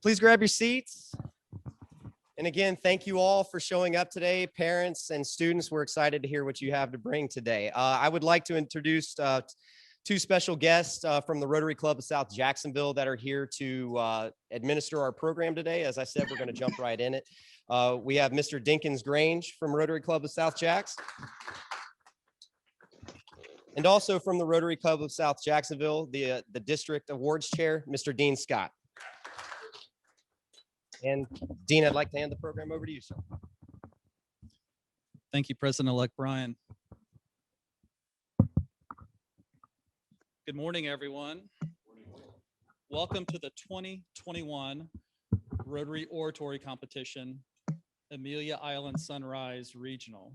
Please grab your seats. And again, thank you all for showing up today. Parents and students, we're excited to hear what you have to bring today. I would like to introduce two special guests from the Rotary Club of South Jacksonville that are here to administer our program today. As I said, we're going to jump right in it. We have Mr. Dinkins Grange from Rotary Club of South Jacks. And also from the Rotary Club of South Jacksonville, the District Awards Chair, Mr. Dean Scott. And Dean, I'd like to hand the program over to you, sir. Thank you, President-elect Brian. Good morning, everyone. Welcome to the 2021 Rotary Oratory Competition, Amelia Island Sunrise Regional.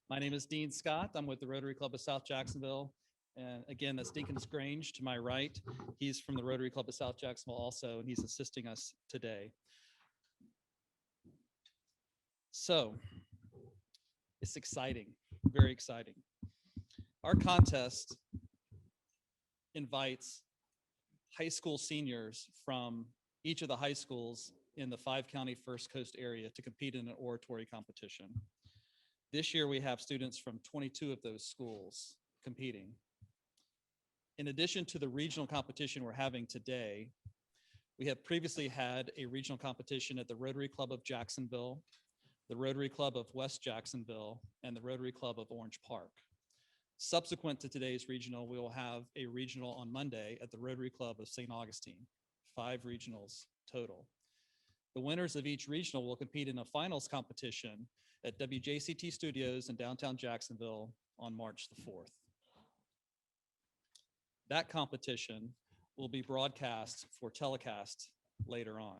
My name is Dean Scott. I'm with the Rotary Club of South Jacksonville. And again, that's Dinkins Grange to my right. He's from the Rotary Club of South Jacksonville also, and he's assisting us today. So, it's exciting, very exciting. Our contest invites high school seniors from each of the high schools in the 5-county First Coast area to compete in an oratory competition. This year, we have students from 22 of those schools competing. In addition to the regional competition we're having today, we have previously had a regional competition at the Rotary Club of Jacksonville, the Rotary Club of West Jacksonville, and the Rotary Club of Orange Park. Subsequent to today's regional, we will have a regional on Monday at the Rotary Club of St. Augustine, 5 regionals total. The winners of each regional will compete in a finals competition at WJCT Studios in downtown Jacksonville on March the 4th. That competition will be broadcast for telecast later on.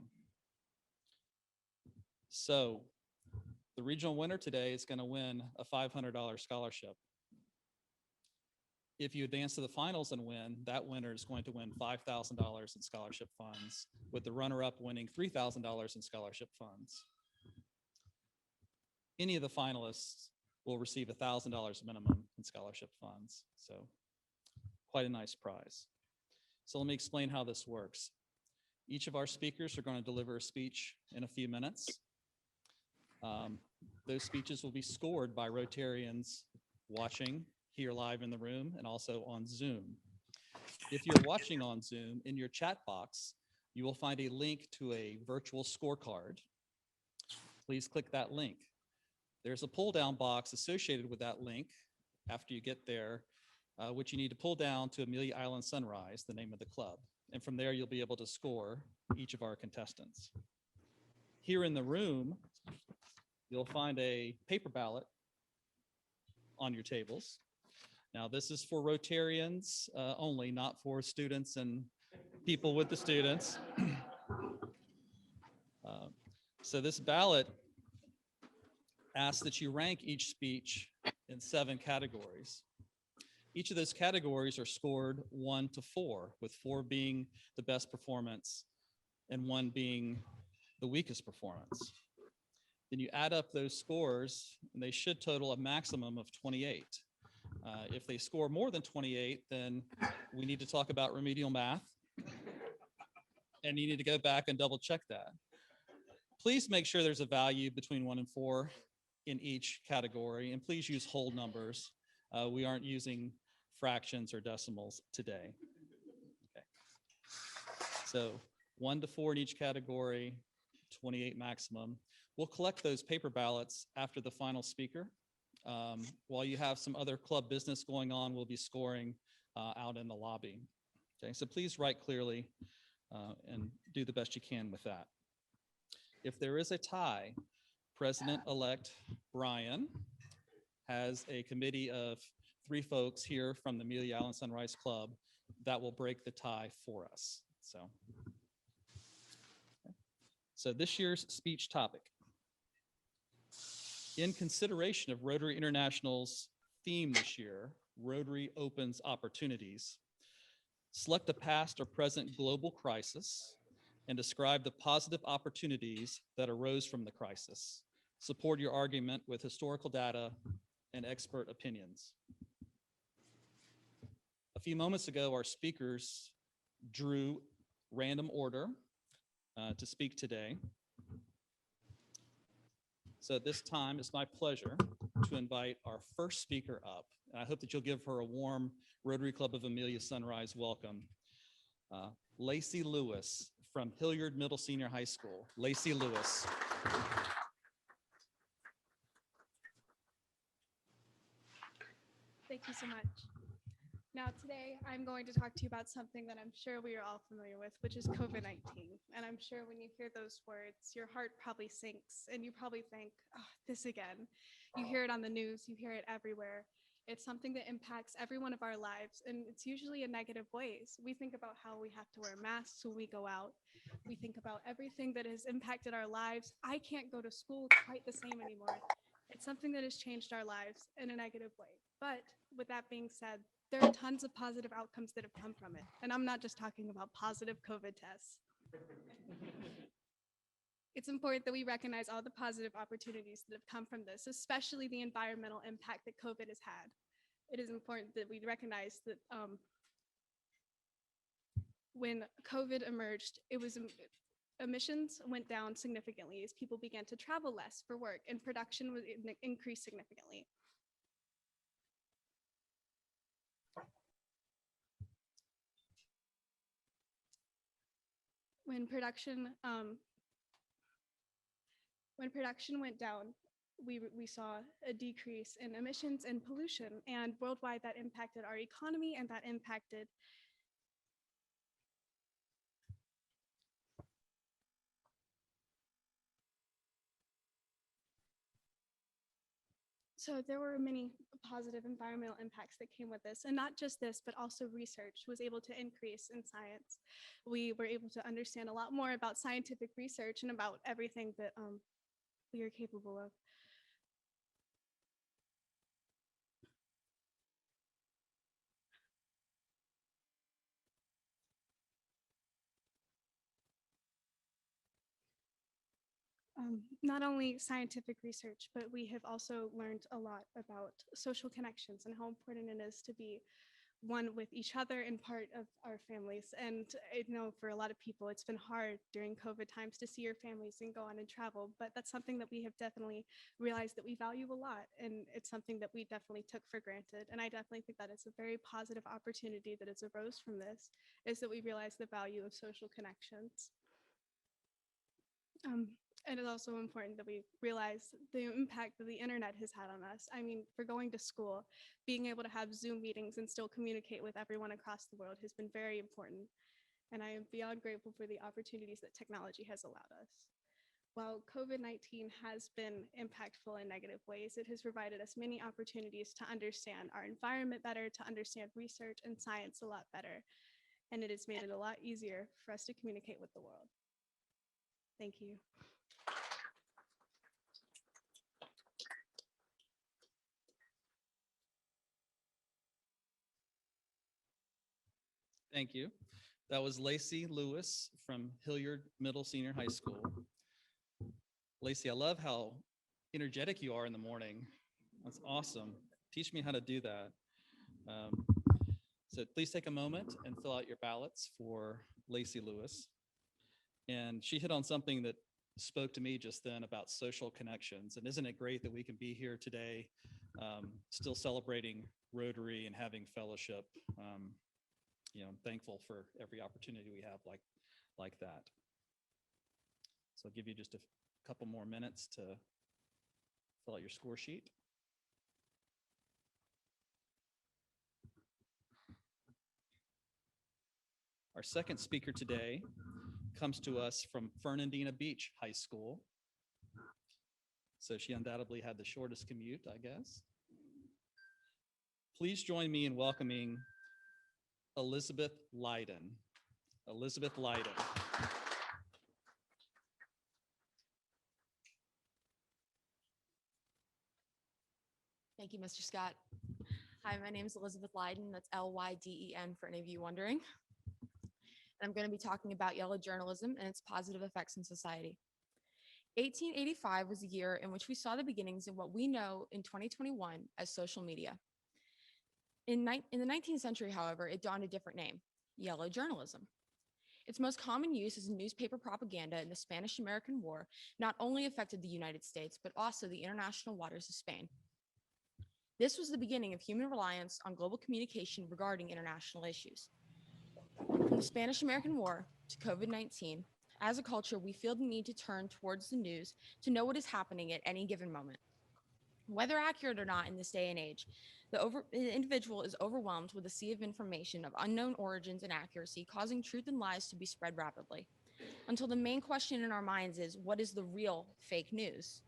So the regional winner today is going to win a $500 scholarship. If you advance to the finals and win, that winner is going to win $5,000 in scholarship funds, with the runner-up winning $3,000 in scholarship funds. Any of the finalists will receive $1,000 minimum in scholarship funds. So quite a nice prize. So let me explain how this works. Each of our speakers are going to deliver a speech in a few minutes. Those speeches will be scored by Rotarians watching here live in the room and also on Zoom. If you're watching on Zoom, in your chat box, you will find a link to a virtual scorecard. Please click that link. There's a pull-down box associated with that link after you get there, which you need to pull down to Amelia Island Sunrise, the name of the club. And from there, you'll be able to score each of our contestants. Here in the room, you'll find a paper ballot on your tables. Now, this is for Rotarians only, not for students and people with the students. So this ballot asks that you rank each speech in 7 categories. Each of those categories are scored 1 to 4, with 4 being the best performance and 1 being the weakest performance. Then you add up those scores, and they should total a maximum of 28. If they score more than 28, then we need to talk about remedial math, and you need to go back and double check that. Please make sure there's a value between 1 and 4 in each category, and please use whole numbers. We aren't using fractions or decimals today. Okay. So 1 to 4 in each category, 28 maximum. We'll collect those paper ballots after the final speaker. While you have some other club business going on, we'll be scoring out in the lobby. Okay, so please write clearly and do the best you can with that. If there is a tie, President-elect Brian has a committee of 3 folks here from the Amelia Island Sunrise Club that will break the tie for us. So this year's speech topic. In consideration of Rotary International's theme this year, Rotary Opens Opportunities, select a past or present global crisis and describe the positive opportunities that arose from the crisis. Support your argument with historical data and expert opinions. A few moments ago, our speakers drew random order to speak today. So at this time, it's my pleasure to invite our first speaker up. And I hope that you'll give her a warm Rotary Club of Amelia Sunrise welcome. Lacey Lewis from Hilliard Middle Senior High School. Lacey Lewis. Thank you so much. Now today I'm going to talk to you about something that I'm sure we are all familiar with, which is COVID-19. And I'm sure when you hear those words, your heart probably sinks and you probably think, oh, this again. You hear it on the news, you hear it everywhere. It's something that impacts every one of our lives, and it's usually in negative ways. We think about how we have to wear masks when we go out. We think about everything that has impacted our lives. I can't go to school quite the same anymore. It's something that has changed our lives in a negative way. But with that being said, there are tons of positive outcomes that have come from it. And I'm not just talking about positive COVID tests. It's important that we recognize all the positive opportunities that have come from this, especially the environmental impact that COVID has had. It is important that we recognize that when COVID emerged, emissions went down significantly as people began to travel less for work, and production was increased significantly. When production went down, we saw a decrease in emissions and pollution, and worldwide that impacted our economy, and that impacted So there were many positive environmental impacts that came with this, and not just this, but also research was able to increase in science. We were able to understand a lot more about scientific research and about everything that we are capable of. Not only scientific research, but we have also learned a lot about social connections and how important it is to be one with each other and part of our families. And I know for a lot of people, it's been hard during COVID times to see your families and go on and travel, but that's something that we have definitely realized that we value a lot. And it's something that we definitely took for granted. And I definitely think that it's a very positive opportunity that has arose from this, is that we realize the value of social connections. And it's also important that we realize the impact that the internet has had on us. I mean, for going to school, being able to have Zoom meetings and still communicate with everyone across the world has been very important. And I am beyond grateful for the opportunities that technology has allowed us. While COVID-19 has been impactful in negative ways, it has provided us many opportunities to understand our environment better, to understand research and science a lot better. And it has made it a lot easier for us to communicate with the world. Thank you. Thank you. That was Lacey Lewis from Hilliard Middle Senior High School. Lacey, I love how energetic you are in the morning. That's awesome. Teach me how to do that. So please take a moment and fill out your ballots for Lacey Lewis. And she hit on something that spoke to me just then about social connections. And isn't it great that we can be here today, still celebrating Rotary and having fellowship? I'm thankful for every opportunity we have like that. So I'll give you just a couple more minutes to fill out your score sheet. Our second speaker today comes to us from Fernandina Beach High School. So she undoubtedly had the shortest commute, I guess. Please join me in welcoming Elizabeth Lyden. Elizabeth Lyden. Thank you, Mr. Scott. Hi, my name is Elizabeth Lyden. That's L-Y-D-E-N for any of you wondering. And I'm going to be talking about yellow journalism and its positive effects in society. 1885 was a year in which we saw the beginnings of what we know in 2021 as social media. In the 19th century, however, it donned a different name, yellow journalism. Its most common use as newspaper propaganda in the Spanish-American War not only affected the United States, but also the international waters of Spain. This was the beginning of human reliance on global communication regarding international issues. From the Spanish-American War to COVID-19, as a culture, we feel the need to turn towards the news to know what is happening at any given moment. Whether accurate or not in this day and age, the individual is overwhelmed with a sea of information of unknown origins and accuracy, causing truth and lies to be spread rapidly. Until the main question in our minds is, what is the real fake news?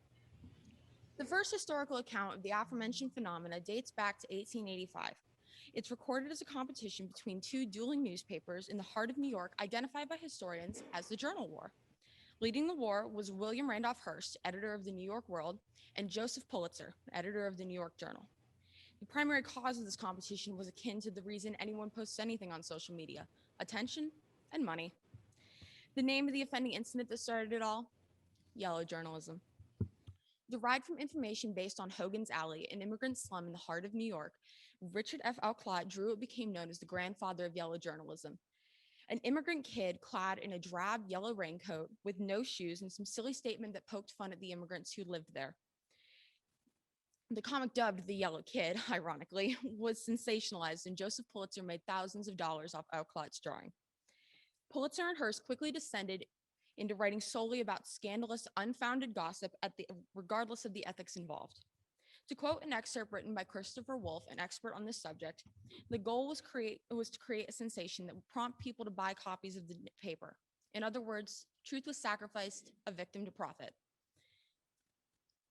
The first historical account of the aforementioned phenomena dates back to 1885. It's recorded as a competition between two dueling newspapers in the heart of New York, identified by historians as the Journal War. Leading the war was William Randolph Hearst, editor of the New York World, and Joseph Pulitzer, editor of the New York Journal. The primary cause of this competition was akin to the reason anyone posts anything on social media: attention and money. The name of the offending incident that started it all? Yellow journalism. Derived from information based on Hogan's Alley, an immigrant slum in the heart of New York, Richard F. Alcott drew what became known as the grandfather of yellow journalism. An immigrant kid clad in a drab yellow raincoat with no shoes and some silly statement that poked fun at the immigrants who lived there. The comic dubbed The Yellow Kid, ironically, was sensationalized, and Joseph Pulitzer made thousands of dollars off Alcott's drawing. Pulitzer and Hearst quickly descended into writing solely about scandalous, unfounded gossip regardless of the ethics involved. To quote an excerpt written by Christopher Wolfe, an expert on this subject, the goal was to create a sensation that would prompt people to buy copies of the paper. In other words, truth was sacrificed, a victim to profit.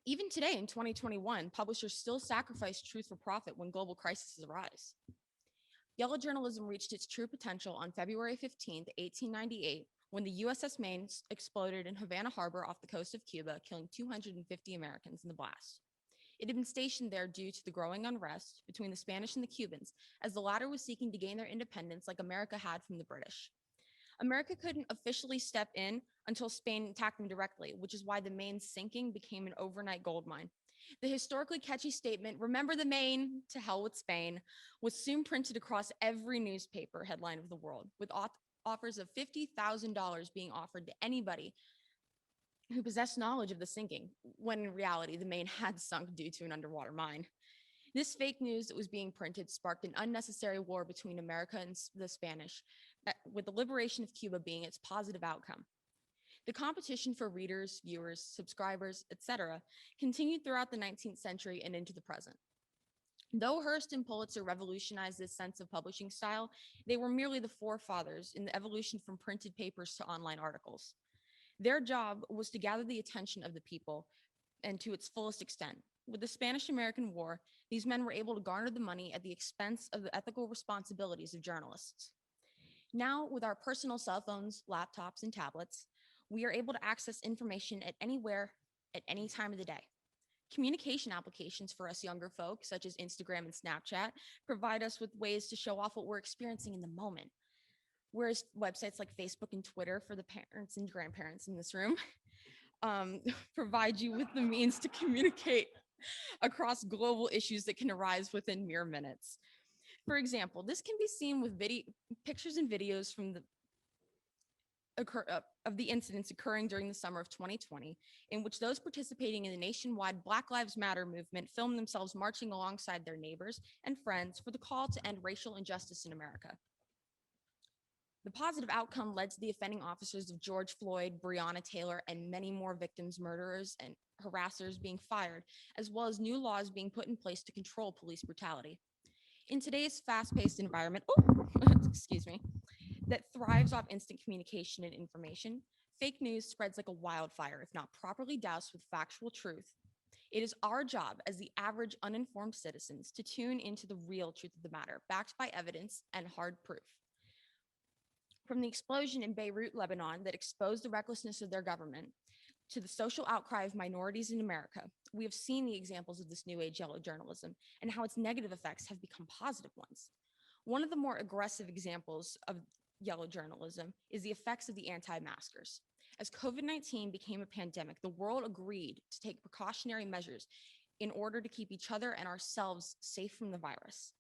Even today in 2021, publishers still sacrifice truth for profit when global crises arise. Yellow journalism reached its true potential on February 15, 1898, when the USS Maine exploded in Havana Harbor off the coast of Cuba, killing 250 Americans in the blast. It had been stationed there due to the growing unrest between the Spanish and the Cubans, as the latter was seeking to gain their independence like America had from the British. America couldn't officially step in until Spain attacked them directly, which is why the Maine's sinking became an overnight gold mine. The historically catchy statement, "Remember the Maine, to hell with Spain," was soon printed across every newspaper headline of the world, with offers of $50,000 being offered to anybody who possessed knowledge of the sinking, when in reality, the Maine had sunk due to an underwater mine. This fake news that was being printed sparked an unnecessary war between America and the Spanish, with the liberation of Cuba being its positive outcome. The competition for readers, viewers, subscribers, etc., continued throughout the 19th century and into the present. Though Hearst and Pulitzer revolutionized this sense of publishing style, they were merely the forefathers in the evolution from printed papers to online articles. Their job was to gather the attention of the people, and to its fullest extent. With the Spanish-American War, these men were able to garner the money at the expense of the ethical responsibilities of journalists. Now, with our personal cell phones, laptops, and tablets, we are able to access information at anywhere, at any time of the day. Communication applications for us younger folks, such as Instagram and Snapchat, provide us with ways to show off what we're experiencing in the moment. Whereas websites like Facebook and Twitter, for the parents and grandparents in this room, provide you with the means to communicate across global issues that can arise within mere minutes. For example, this can be seen with pictures and videos from of the incidents occurring during the summer of 2020, in which those participating in the nationwide Black Lives Matter movement filmed themselves marching alongside their neighbors and friends for the call to end racial injustice in America. The positive outcome led to the offending officers of George Floyd, Breonna Taylor, and many more victims, murderers, and harassers being fired, as well as new laws being put in place to control police brutality. In today's fast-paced environment, excuse me, that thrives off instant communication and information, fake news spreads like a wildfire if not properly doused with factual truth. It is our job as the average uninformed citizens to tune into the real truth of the matter, backed by evidence and hard proof. From the explosion in Beirut, Lebanon, that exposed the recklessness of their government, to the social outcry of minorities in America, we have seen the examples of this new age yellow journalism and how its negative effects have become positive ones. One of the more aggressive examples of yellow journalism is the effects of the anti-maskers. As COVID-19 became a pandemic, the world agreed to take precautionary measures in order to keep each other and ourselves safe from the virus.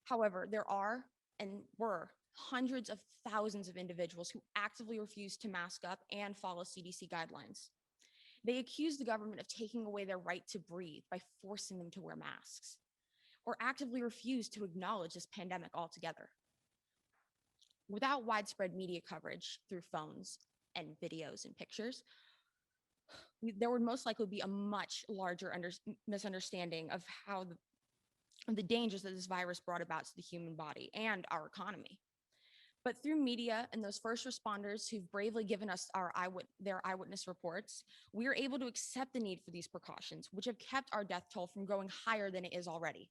However, there are and were hundreds of thousands of individuals who actively refuse to mask up and follow CDC guidelines. They accuse the government of taking away their right to breathe by forcing them to wear masks, or actively refuse to acknowledge this pandemic altogether. Without widespread media coverage through phones and videos and pictures, there would most likely be a much larger misunderstanding of how the dangers that this virus brought about to the human body and our economy. But through media and those first responders who've bravely given us their eyewitness reports, we are able to accept the need for these precautions, which have kept our death toll from going higher than it is already.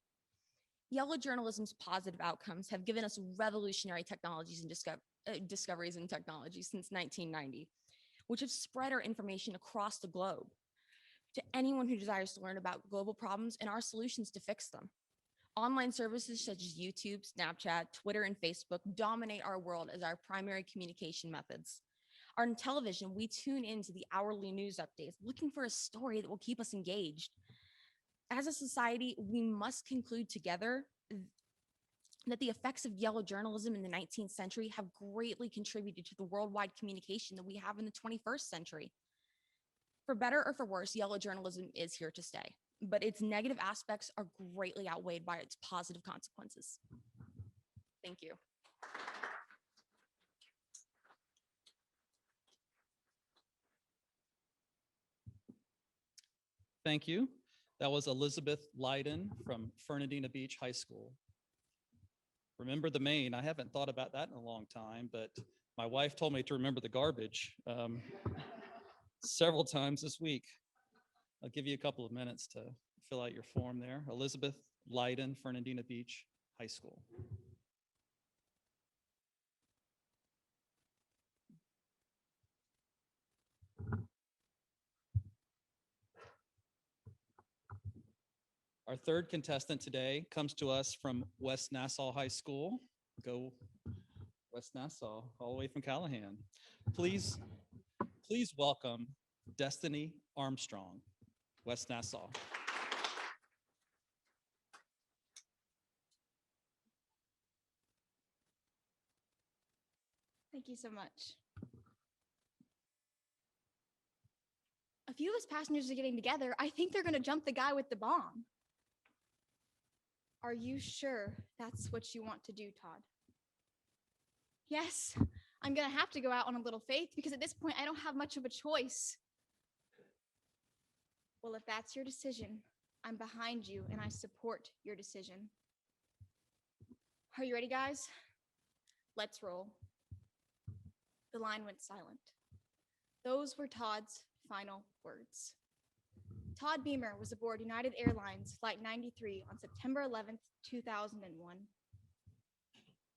Yellow journalism's positive outcomes have given us revolutionary technologies and discoveries in technology since 1990, which have spread our information across the globe to anyone who desires to learn about global problems and our solutions to fix them. Online services such as YouTube, Snapchat, Twitter, and Facebook dominate our world as our primary communication methods. On television, we tune into the hourly news updates, looking for a story that will keep us engaged. As a society, we must conclude together that the effects of yellow journalism in the 19th century have greatly contributed to the worldwide communication that we have in the 21st century. For better or for worse, yellow journalism is here to stay, but its negative aspects are greatly outweighed by its positive consequences. Thank you. Thank you. That was Elizabeth Lyden from Fernandina Beach High School. Remember the Maine. I haven't thought about that in a long time, but my wife told me to remember the garbage several times this week. I'll give you a couple of minutes to fill out your form there. Elizabeth Lyden, Fernandina Beach High School. Our third contestant today comes to us from West Nassau High School. Go West Nassau, all the way from Callahan. Please welcome Destiny Armstrong, West Nassau. Thank you so much. A few of us passengers are getting together. I think they're gonna jump the guy with the bomb. Are you sure that's what you want to do, Todd? Yes, I'm gonna have to go out on a little faith because at this point I don't have much of a choice. Well, if that's your decision, I'm behind you and I support your decision. Are you ready, guys? Let's roll. The line went silent. Those were Todd's final words. Todd Beamer was aboard United Airlines Flight 93 on September 11th, 2001.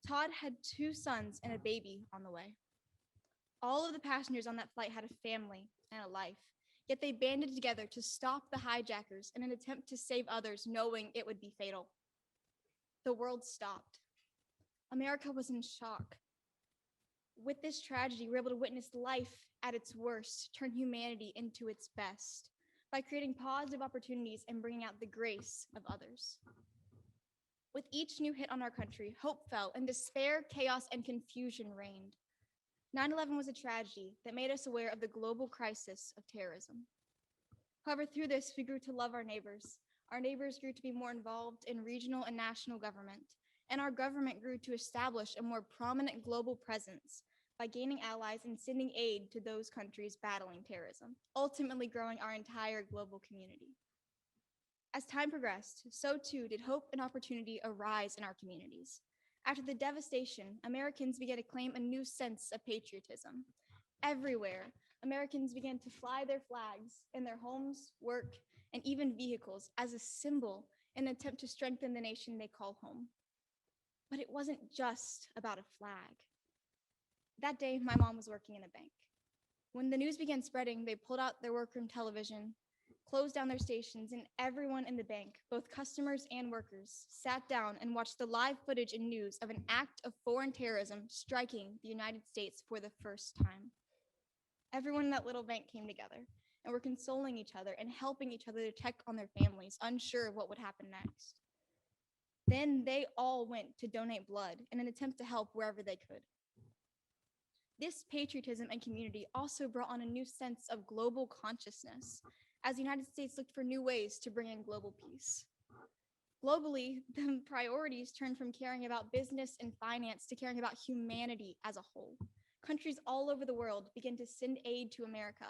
Todd had 2 sons and a baby on the way. All of the passengers on that flight had a family and a life, yet they banded together to stop the hijackers in an attempt to save others, knowing it would be fatal. The world stopped. America was in shock. With this tragedy, we're able to witness life at its worst, turn humanity into its best, by creating positive opportunities and bringing out the grace of others. With each new hit on our country, hope fell and despair, chaos, and confusion reigned. 9/11 was a tragedy that made us aware of the global crisis of terrorism. However, through this, we grew to love our neighbors. Our neighbors grew to be more involved in regional and national government, and our government grew to establish a more prominent global presence by gaining allies and sending aid to those countries battling terrorism, ultimately growing our entire global community. As time progressed, so too did hope and opportunity arise in our communities. After the devastation, Americans began to claim a new sense of patriotism. Everywhere, Americans began to fly their flags in their homes, work, and even vehicles as a symbol in an attempt to strengthen the nation they call home. But it wasn't just about a flag. That day, my mom was working in a bank. When the news began spreading, they pulled out their workroom television, closed down their stations, and everyone in the bank, both customers and workers, sat down and watched the live footage and news of an act of foreign terrorism striking the United States for the first time. Everyone in that little bank came together and were consoling each other and helping each other to check on their families, unsure of what would happen next. Then they all went to donate blood in an attempt to help wherever they could. This patriotism and community also brought on a new sense of global consciousness as the United States looked for new ways to bring in global peace. Globally, the priorities turned from caring about business and finance to caring about humanity as a whole. Countries all over the world began to send aid to America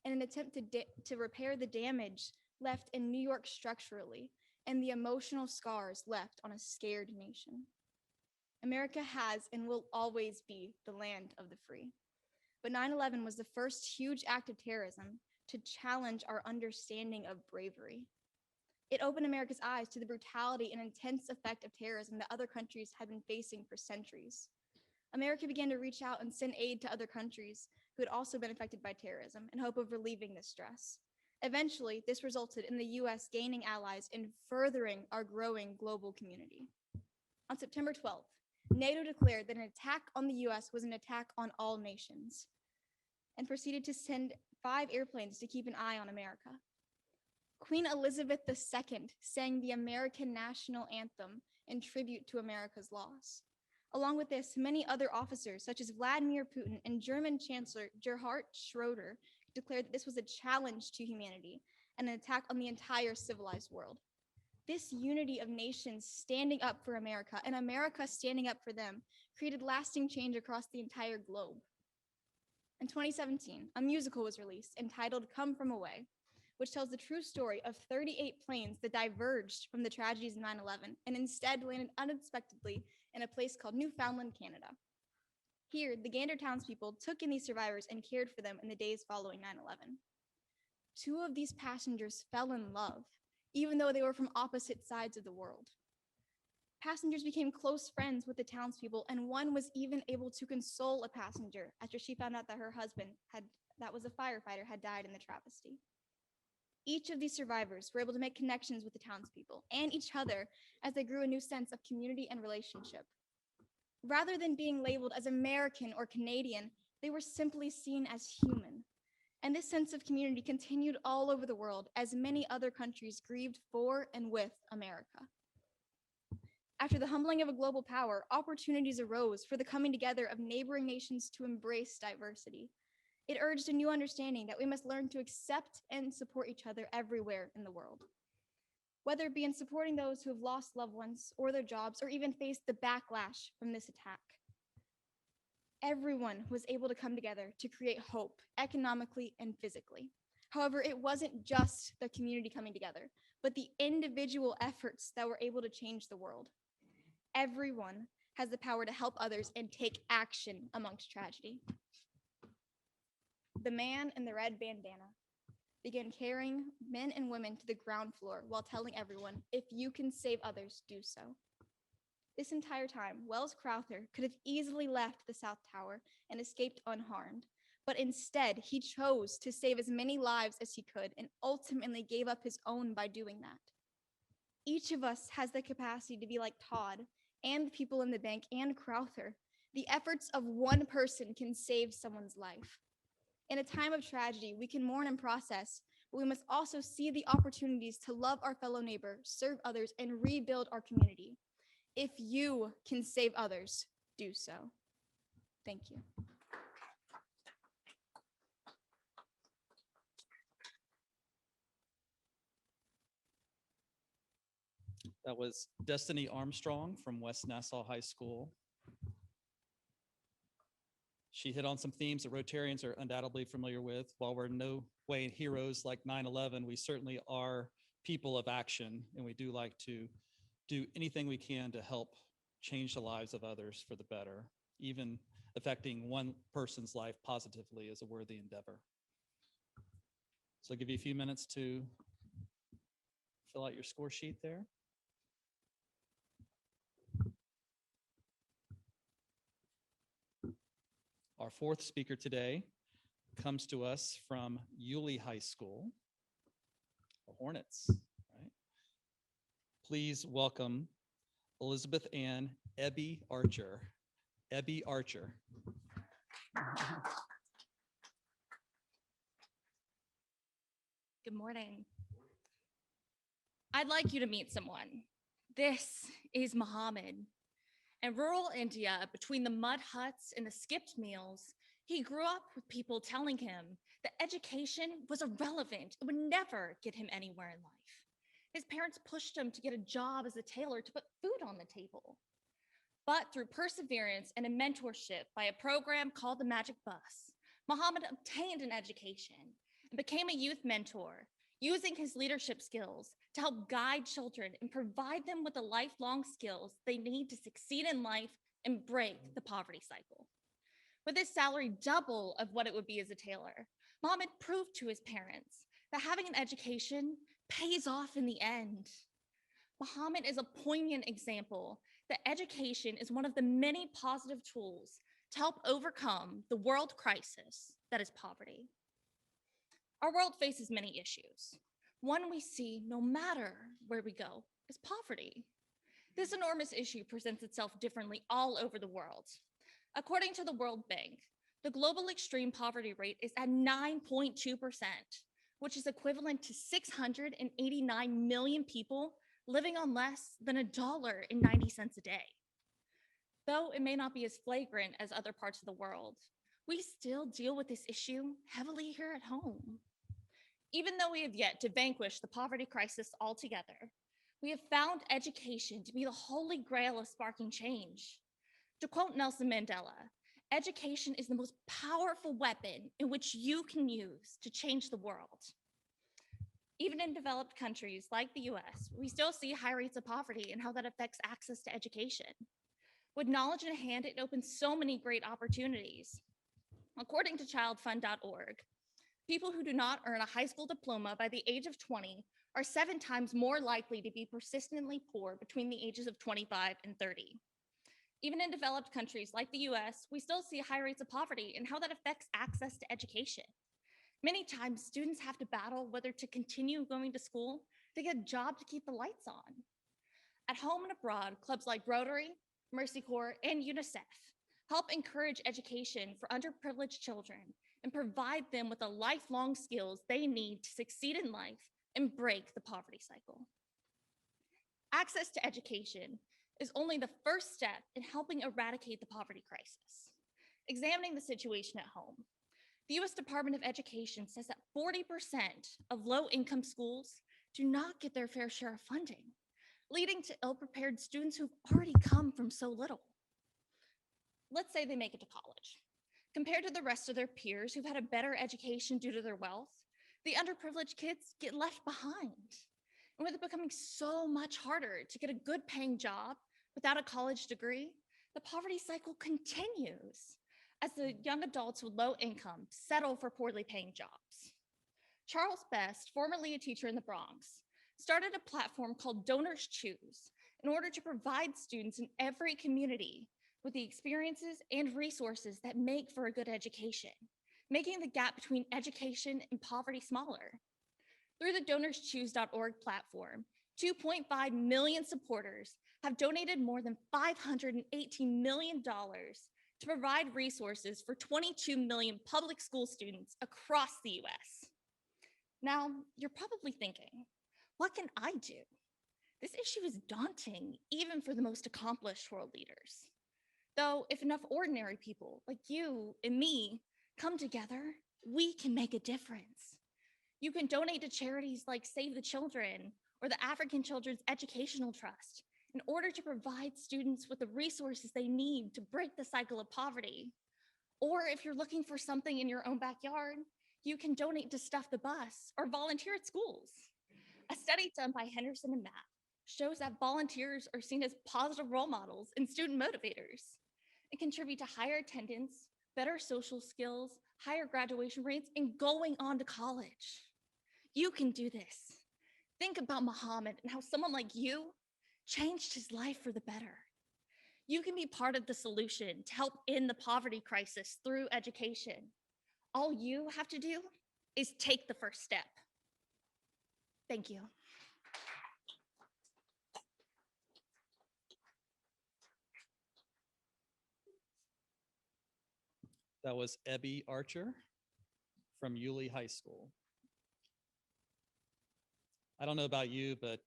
in an attempt to repair the damage left in New York structurally and the emotional scars left on a scared nation. America has and will always be the land of the free. But 9/11 was the first huge act of terrorism to challenge our understanding of bravery. It opened America's eyes to the brutality and intense effect of terrorism that other countries had been facing for centuries. America began to reach out and send aid to other countries who had also been affected by terrorism in hope of relieving the stress. Eventually, this resulted in the US gaining allies and furthering our growing global community. On September 12th, NATO declared that an attack on the US was an attack on all nations and proceeded to send 5 airplanes to keep an eye on America. Queen Elizabeth II sang the American national anthem in tribute to America's loss. Along with this, many other officers, such as Vladimir Putin and German Chancellor Gerhard Schroeder, declared that this was a challenge to humanity and an attack on the entire civilized world. This unity of nations standing up for America and America standing up for them created lasting change across the entire globe. In 2017, a musical was released entitled Come From Away, which tells the true story of 38 planes that diverged from the tragedies of 9/11 and instead landed unexpectedly in a place called Newfoundland, Canada. Here, the Gander townspeople took in these survivors and cared for them in the days following 9/11. 2 of these passengers fell in love, even though they were from opposite sides of the world. Passengers became close friends with the townspeople, and one was even able to console a passenger after she found out that her husband, that was a firefighter, had died in the travesty. Each of these survivors were able to make connections with the townspeople and each other as they grew a new sense of community and relationship. Rather than being labeled as American or Canadian, they were simply seen as human. And this sense of community continued all over the world as many other countries grieved for and with America. After the humbling of a global power, opportunities arose for the coming together of neighboring nations to embrace diversity. It urged a new understanding that we must learn to accept and support each other everywhere in the world. Whether it be in supporting those who have lost loved ones or their jobs or even faced the backlash from this attack. Everyone was able to come together to create hope economically and physically. However, it wasn't just the community coming together, but the individual efforts that were able to change the world. Everyone has the power to help others and take action amongst tragedy. The man in the red bandana began carrying men and women to the ground floor while telling everyone, if you can save others, do so. This entire time, Wells Crowther could have easily left the South Tower and escaped unharmed, but instead he chose to save as many lives as he could and ultimately gave up his own by doing that. Each of us has the capacity to be like Todd and the people in the bank and Crowther. The efforts of one person can save someone's life. In a time of tragedy, we can mourn and process, but we must also see the opportunities to love our fellow neighbor, serve others, and rebuild our community. If you can save others, do so. Thank you. That was Destiny Armstrong from West Nassau High School. She hit on some themes that Rotarians are undoubtedly familiar with. While we're no way heroes like 9/11, we certainly are people of action, and we do like to do anything we can to help change the lives of others for the better. Even affecting one person's life positively is a worthy endeavor. So I'll give you a few minutes to fill out your score sheet there. Our fourth speaker today comes to us from Yulee High School, the Hornets, right? Please welcome Elizabeth Ann Ebby Archer. Ebby Archer. Good morning. I'd like you to meet someone This is Muhammad. In rural India, between the mud huts and the skipped meals, he grew up with people telling him that education was irrelevant. It would never get him anywhere in life. His parents pushed him to get a job as a tailor to put food on the table. But through perseverance and a mentorship by a program called the Magic Bus, Muhammad obtained an education and became a youth mentor, using his leadership skills to help guide children and provide them with the lifelong skills they need to succeed in life and break the poverty cycle. With his salary double of what it would be as a tailor, Muhammad proved to his parents that having an education pays off in the end. Muhammad is a poignant example that education is one of the many positive tools to help overcome the world crisis that is poverty. Our world faces many issues. One we see no matter where we go is poverty. This enormous issue presents itself differently all over the world. According to the World Bank, the global extreme poverty rate is at 9.2%, which is equivalent to 689 million people living on less than $1.90 a day. Though it may not be as flagrant as other parts of the world, we still deal with this issue heavily here at home. Even though we have yet to vanquish the poverty crisis altogether, we have found education to be the holy grail of sparking change. To quote Nelson Mandela, education is the most powerful weapon in which you can use to change the world. Even in developed countries like the US, we still see high rates of poverty and how that affects access to education. With knowledge in hand, it opens so many great opportunities. According to childfund.org, people who do not earn a high school diploma by the age of 20 are 7 times more likely to be persistently poor between the ages of 25 and 30. Even in developed countries like the US, we still see high rates of poverty and how that affects access to education. Many times, students have to battle whether to continue going to school to get a job to keep the lights on. At home and abroad, clubs like Rotary, Mercy Corps, and UNICEF help encourage education for underprivileged children and provide them with the lifelong skills they need to succeed in life and break the poverty cycle. Access to education is only the first step in helping eradicate the poverty crisis. Examining the situation at home, the US Department of Education says that 40% of low-income schools do not get their fair share of funding, leading to ill-prepared students who've already come from so little. Let's say they make it to college. Compared to the rest of their peers who've had a better education due to their wealth, the underprivileged kids get left behind. And with it becoming so much harder to get a good paying job without a college degree, the poverty cycle continues as the young adults with low income settle for poorly paying jobs. Charles Best, formerly a teacher in the Bronx, started a platform called Donors Choose in order to provide students in every community with the experiences and resources that make for a good education, making the gap between education and poverty smaller. Through the DonorsChoose.org platform, 2.5 million supporters have donated more than $518 million to provide resources for 22 million public school students across the US. Now, you're probably thinking, what can I do? This issue is daunting, even for the most accomplished world leaders. Though, if enough ordinary people like you and me come together, we can make a difference. You can donate to charities like Save the Children or the African Children's Educational Trust in order to provide students with the resources they need to break the cycle of poverty. Or if you're looking for something in your own backyard, you can donate to Stuff the Bus or volunteer at schools. A study done by Henderson and Mapp shows that volunteers are seen as positive role models and student motivators and contribute to higher attendance, better social skills, higher graduation rates, and going on to college. You can do this. Think about Muhammad and how someone like you changed his life for the better. You can be part of the solution to help end the poverty crisis through education. All you have to do is take the first step. Thank you. That was Ebby Archer from Yulee High School. I don't know about you, but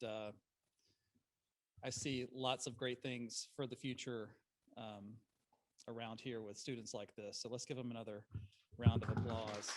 I see lots of great things for the future around here with students like this. So let's give them another round of applause.